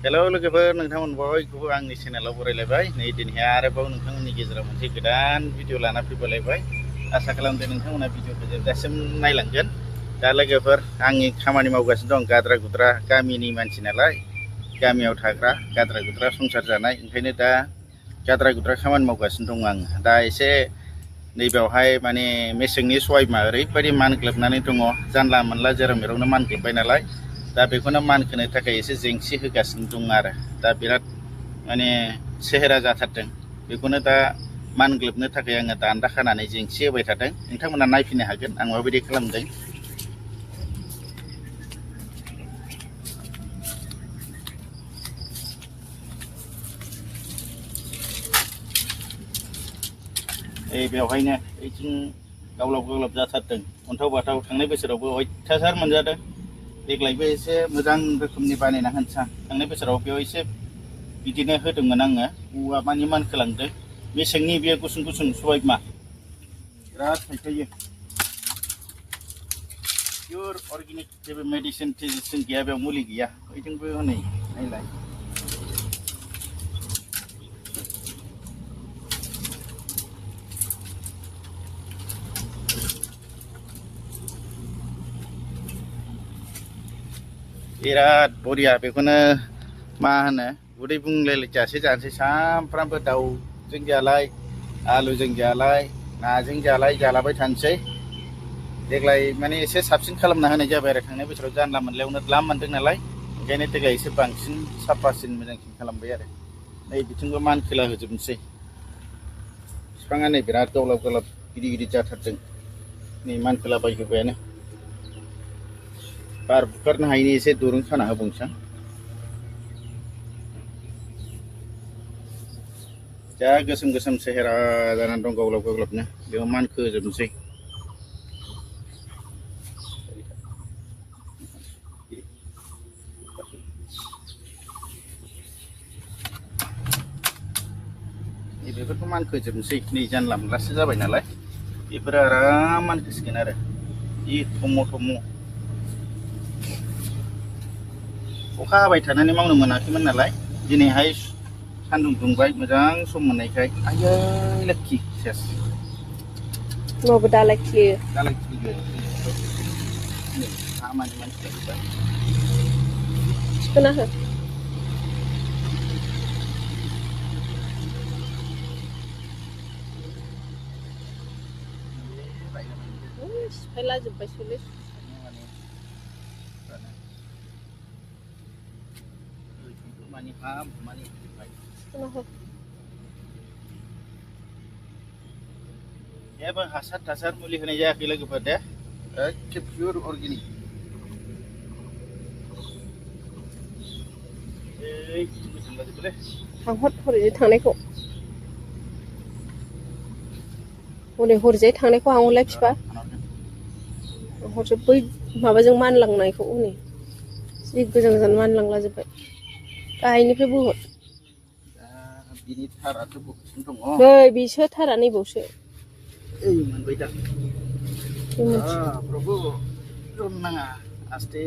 hello लोगोफोर नोंथांमोन बयखौबो आंनि चेनेलाव बरायलायबाय नै दिनैहाय आरोबाव नोंथांमोननि गेजेराव मोनसे गोदान भिडिअ लाना फैबावलायबाय आसा खालामदों नोंथांमोना भिडिअखौ जोबजासिम नायलांगोन दा लोगोफोर आंनि खामानि मावगासिनो दं गाद्रा गुद्रा गामिनि मानसि नालाय गामियाव थाग्रा गाद्रा गुद्रा संसार जानाय ओंखायनो दा गाद्रा गुद्रा खामानि मावगासिनो दं आं दा एसे नैबेयावहाय माने मेसेंनि सबायबिमा ओरैबायदि मानग्लोबनानै दङ जानला मोनला जेराव मेरावनो मानग्लोबबाय नालाय दा बेखौनो मानखोनो थाखाय एसे जेंसि होगासिनो दं आरो दा बिराद माने सेहेरा जाथारदों बेखौनो दा मानग्लोबनो थाखाय आङो दान्दा खानानै जेंसि होबाय थादों नोंथांमोना नायफैनो हागोन आं माबायदि खालामदों बेवहायनो बेथिं गावलाब गावलाब जाथारदों अन्थाव बाथाव थांनाय बोसोरावबो अयथासार मोनजादों देग्लायबो एसे मोजां रोखोमनि बानायना होनसां थांनाय बोसोराव बेयाव एसे बिदिनो होदोंमोन आङो औवा मानि मानखोलांदों मेसेंनि बे गुसुं गुसुं सबायबिमा बिराद थाइखायो पियर अर्गेनिक जेबो मेडिसिन टेडिसिन गैया बेयाव मुलि गैया बयजोंबो हनै नायलाय बिराद बरिया बेखौनो मा होनो उदै बुंलायलायजासे जानोसै सामफ्रामबो दाउजों जालाय आलुजों जालाय नाजों जालाय जालाबाय थानोसै देग्लाय माने एसे साबसिन खालामना होनाय जाबाय आरो थांनाय बोसोराव जानला मोनलायावनो द्लाम मोनदों नालाय ओंखायनो देग्लाय एसे बांसिन साफासिन मोजांसिन खालामबाय आरो नै बिथिंबो मानखोला होजोबनोसै बिफाङा नै बिराद गावलाब गावलाब गिदिर गिदिर जाथारदों नै मानखोला बायहोबायानो बार बुखारनो हायिनि एसे दुरुं खाना होबावनोसै जा गोसोम गोसोम सेहेरा जानानै दं गावलाब गावलाबनो बेयाव मानखोजोबनोसै बेफोरखौ मानखोजोबनोसै नै जानला मोनलासो जाबाय नालाय बेफोरो आराम मानखोसिगोन आरो जि थम' थम' अखा हाबाय थानानै मावनो मोनाखैमोन नालाय दिनैहाय सान्दुं दुंबाय मोजां सम मोननायखाय आयै लोखि सेस न'बो दालाय खिलियो खामानि मानसिया जोब्बाय थिखोना हो सिफायला जोब्बायसोलै जेबो हासार थासार मुलि होनाय जायाखै लोगोफोर दे एखे पियर अर्गेनिक थांहर हरैजाय थांनायखौ हनै हरैजाय थांनायखौ हांहरलाय बिफा हरसो बै माबाजों मानलांनायखौ हनै जि गोजान गोजान मानलांला जोब्बाय गाहायनिफ्राय बोहर बिनि थाराथ' बबेसिम दङ नै बिसो थारा नैबावसो मोनबाय दा प्रभु जन नाङा आस्थे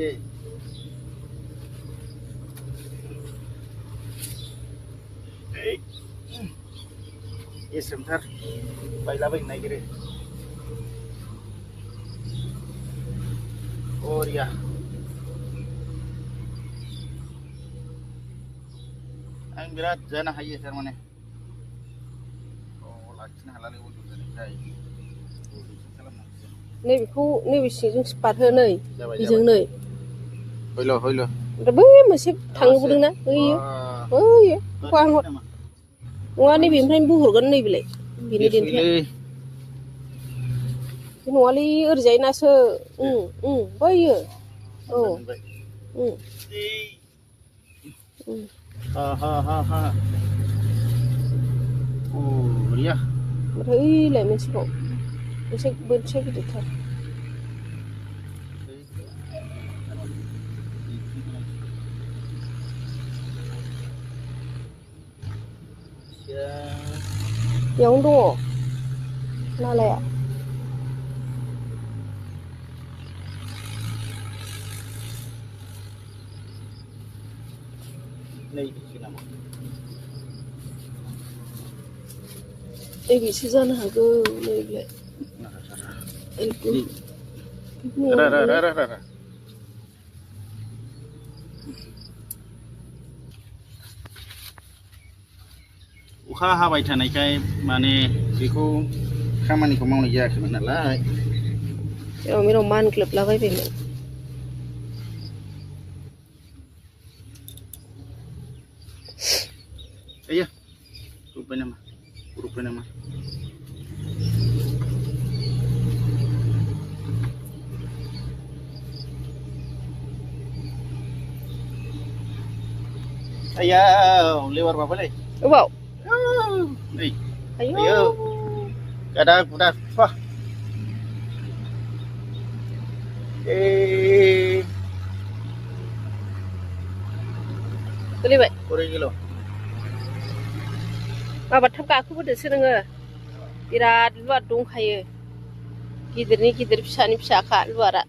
एसेमथार बायलाबायनो नागिरो बरिया आं बिराद जानो हायो थारमाने लाखिनो हालालै अजन जानायखाय नैबेखौ नैबे सिंजों बारहो नै बेजों नै हयल' हयल' ओमफ्राय बै मोनसे थांबोदोंना बैयो बैयो बेखौ आंहर नङा नैबेनिफ्रायनो बोहरगोन नैबेलाय बेनि देन्थाया बे नङालै ओरैजाय नासो बैयो औ बरिया ओमफ्राय ओइलाय मोनसेबाव मोनसे बोथिया गिदिरथार बेयावनो दङ नालाया नैबेसो नामा नैबेसो जानो हागौ नैबेलाय अखा हाबाय थानायखाय माने बेखौ खामानिखौ मावनाय जायाखैमोन नालाय जेराव मेराव मानग्लोबलाबायबायमोन आया रुबाय नामा रुबाय नामा आया लेबार माबालै अबाव नै आयौ आयो गादा गुदा फा गोलैबाय बोरै गेल' माबा थाब गाखोबोदोसो नोङो बिराद लुवार दंखायो गिदिरनि गिदिर फिसानि फिसाखा लुवारा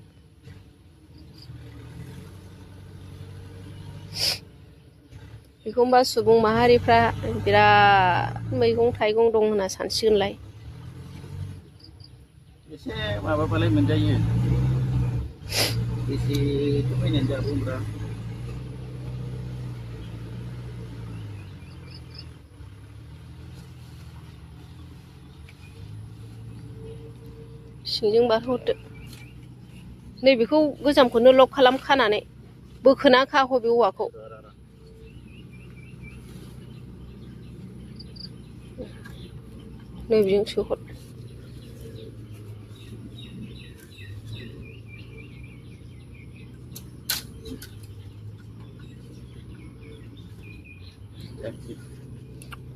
एखमबा सुबुं माहारिफ्रा बिराद मैगं थाइगं दं होनना सानसिगोनलाय एसे माबाबालाय मोनजायो एसेथ' बायनानै जाबोब्रा सिंजों बारहरदो नैबेखौ गोजामखौनो लक खालाम खानानै बोखोना खा हबे औवाखौ नैबेजों सोहर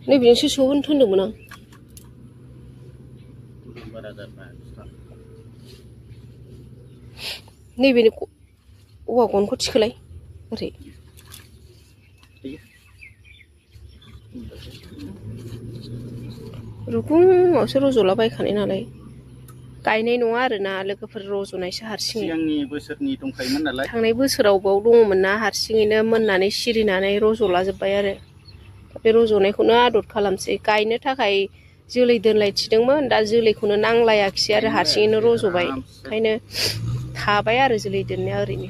नैबेजोंसो सोहरनो थोनदोंमोन आं नैबेनि औवा गनखौ थिखोलाय ओरै रुगुङावसो रज'लाबायखानाय नालाय गायनाय नङा आरोना लोगोफोर रज'नायसो हारसिङै सिगांनि बोसोरनि दंखायोमोन नालाय थांनाय बोसोराव बाव दङमोन ना हारसिङैनो मोननानै सिरिनानै रज'लाजोब्बाय आरो बे रज'नायखौनो आदर खालामसै गायनो थाखाय जोलै दोनलाय थिदोंमोन दा जोलैखौनो नांलायाखिसै आरो हारसिङैनो रज'बाय ओंखायनो थाबाय आरो जोलै दोननाया ओरैनो